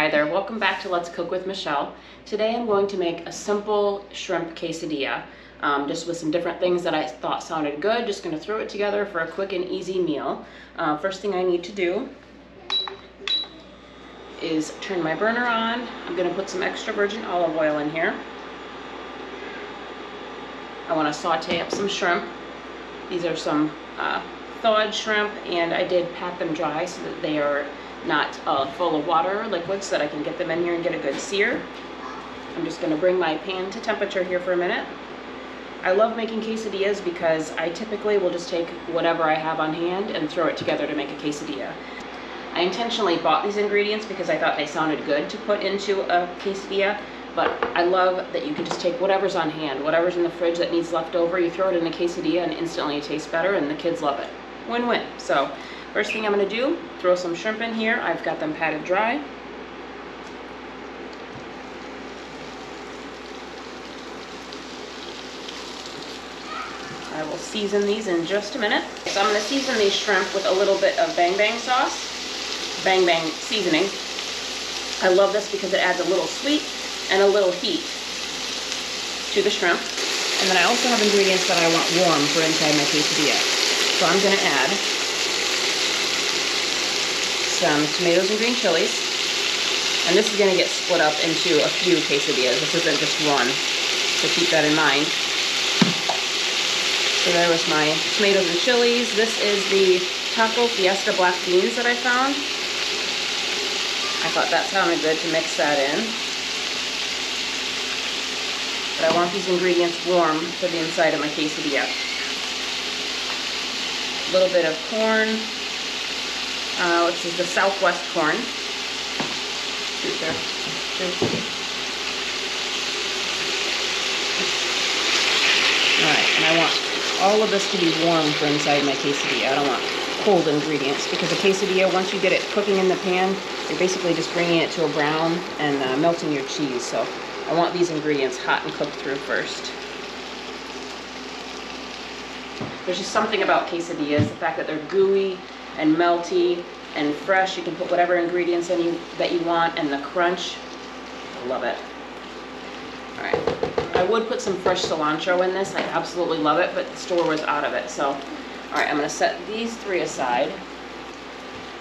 Hi there, welcome back to Let's Cook with Michelle. Today I'm going to make a simple shrimp quesadilla, just with some different things that I thought sounded good. Just going to throw it together for a quick and easy meal. First thing I need to do is turn my burner on. I'm going to put some extra virgin olive oil in here. I want to saute up some shrimp. These are some thawed shrimp, and I did pat them dry so that they are not full of water or liquid, so that I can get them in here and get a good sear. I'm just going to bring my pan to temperature here for a minute. I love making quesadillas because I typically will just take whatever I have on hand and throw it together to make a quesadilla. I intentionally bought these ingredients because I thought they sounded good to put into a quesadilla, but I love that you can just take whatever's on hand, whatever's in the fridge that needs leftover, you throw it in a quesadilla and instantly it tastes better and the kids love it. Win-win. So first thing I'm going to do, throw some shrimp in here. I've got them patted dry. I will season these in just a minute. So I'm going to season these shrimp with a little bit of Bang Bang sauce, Bang Bang seasoning. I love this because it adds a little sweet and a little heat to the shrimp. And then I also have ingredients that I want warm for inside my quesadilla. So I'm going to add some tomatoes and green chilies. And this is going to get split up into a few quesadillas. This isn't just one, so keep that in mind. So there was my tomatoes and chilies. This is the Taco Fiesta black beans that I found. I thought that sounded good to mix that in. But I want these ingredients warm for the inside of my quesadilla. A little bit of corn, which is the Southwest corn. Alright, and I want all of this to be warm for inside my quesadilla. I don't want cold ingredients, because a quesadilla, once you get it cooking in the pan, you're basically just bringing it to a brown and melting your cheese. So I want these ingredients hot and cooked through first. There's just something about quesadillas, the fact that they're gooey and melty and fresh. You can put whatever ingredients in that you want, and the crunch, I love it. All right, I would put some fresh cilantro in this. I absolutely love it, but the store was out of it. So, all right, I'm gonna set these three aside.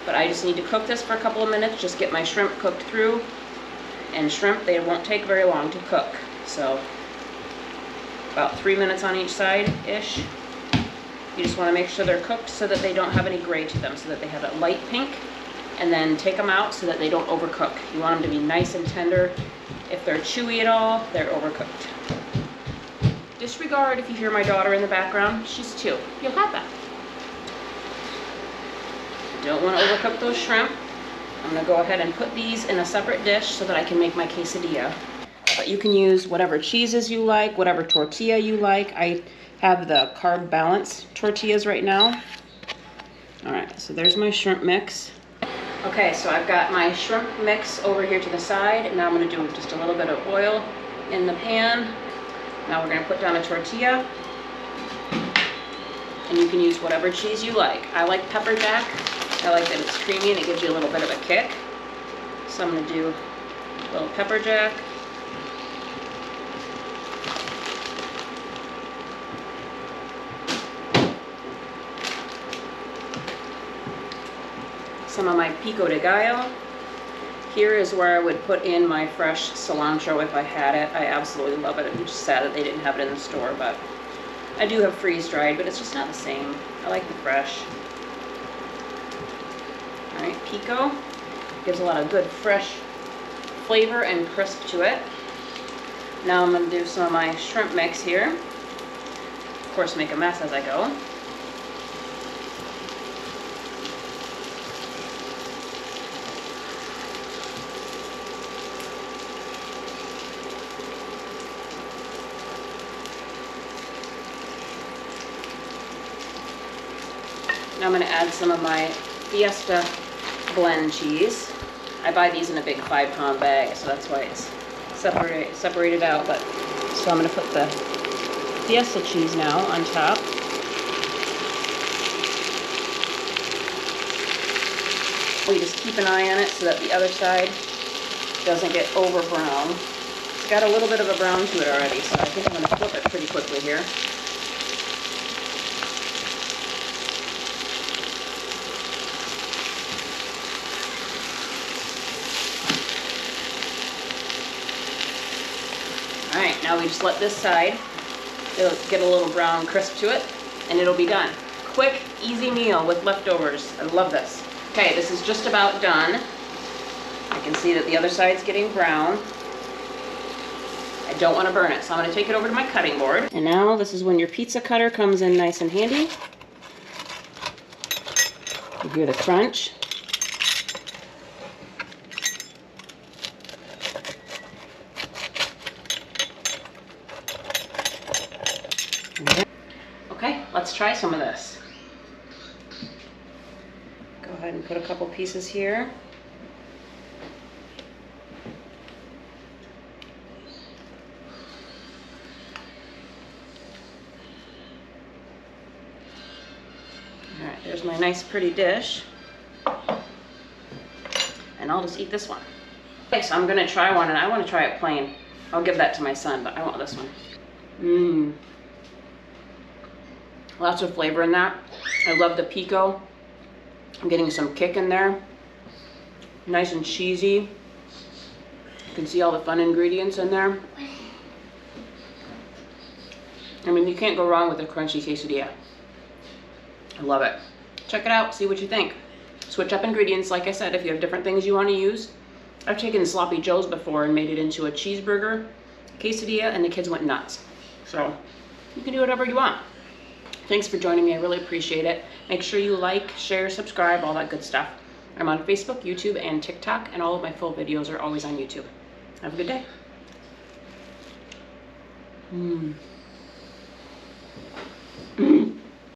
But I just need to cook this for a couple of minutes, just get my shrimp cooked through. And shrimp, they won't take very long to cook. So, about 3 minutes on each side-ish. You just want to make sure they're cooked so that they don't have any gray to them, so that they have a light pink, and then take them out so that they don't overcook. You want them to be nice and tender. If they're chewy at all, they're overcooked. Disregard if you hear my daughter in the background. She's 2. You'll have that. Don't want to overcook those shrimp. I'm going to go ahead and put these in a separate dish so that I can make my quesadilla. But you can use whatever cheeses you like, whatever tortilla you like. I have the carb balance tortillas right now. All right, so there's my shrimp mix. Okay, so I've got my shrimp mix over here to the side, and now I'm going to do just a little bit of oil in the pan. Now we're going to put down a tortilla, and you can use whatever cheese you like. I like pepper jack. I like that it's creamy and it gives you a little bit of a kick. So I'm going to do a little pepper jack. Some of my pico de gallo. Here is where I would put in my fresh cilantro if I had it. I absolutely love it. I'm just sad that they didn't have it in the store, but I do have freeze-dried, but it's just not the same. I like the fresh. All right, pico gives a lot of good fresh flavor and crisp to it. Now I'm going to do some of my shrimp mix here. Of course, make a mess as I go. Now I'm going to add some of my Fiesta blend cheese. I buy these in a big 5-pound bag, so that's why it's separated out. But so I'm going to put the Fiesta cheese now on top. We just keep an eye on it so that the other side doesn't get over brown. It's got a little bit of a brown to it already, so I think I'm going to flip it pretty quickly here. Alright, now we just let this side, it'll get a little brown crisp to it, and it'll be done. Quick, easy meal with leftovers. I love this. Okay, this is just about done. I can see that the other side's getting brown. I don't want to burn it, so I'm going to take it over to my cutting board. And now this is when your pizza cutter comes in nice and handy. You hear the crunch. Okay, let's try some of this. Go ahead and put a couple pieces here. Alright, there's my nice pretty dish. And I'll just eat this one. Okay, so I'm gonna try one, and I want to try it plain. I'll give that to my son, but I want this one. Mmm. Lots of flavor in that. I love the pico. I'm getting some kick in there. Nice and cheesy. You can see all the fun ingredients in there. I mean, you can't go wrong with a crunchy quesadilla. I love it. Check it out, see what you think. Switch up ingredients, like I said, if you have different things you want to use. I've taken sloppy joes before and made it into a cheeseburger quesadilla, and the kids went nuts. So you can do whatever you want. Thanks for joining me. I really appreciate it. Make sure you like, share, subscribe, all that good stuff. I'm on Facebook, YouTube, and TikTok, and all of my full videos are always on YouTube. Have a good day.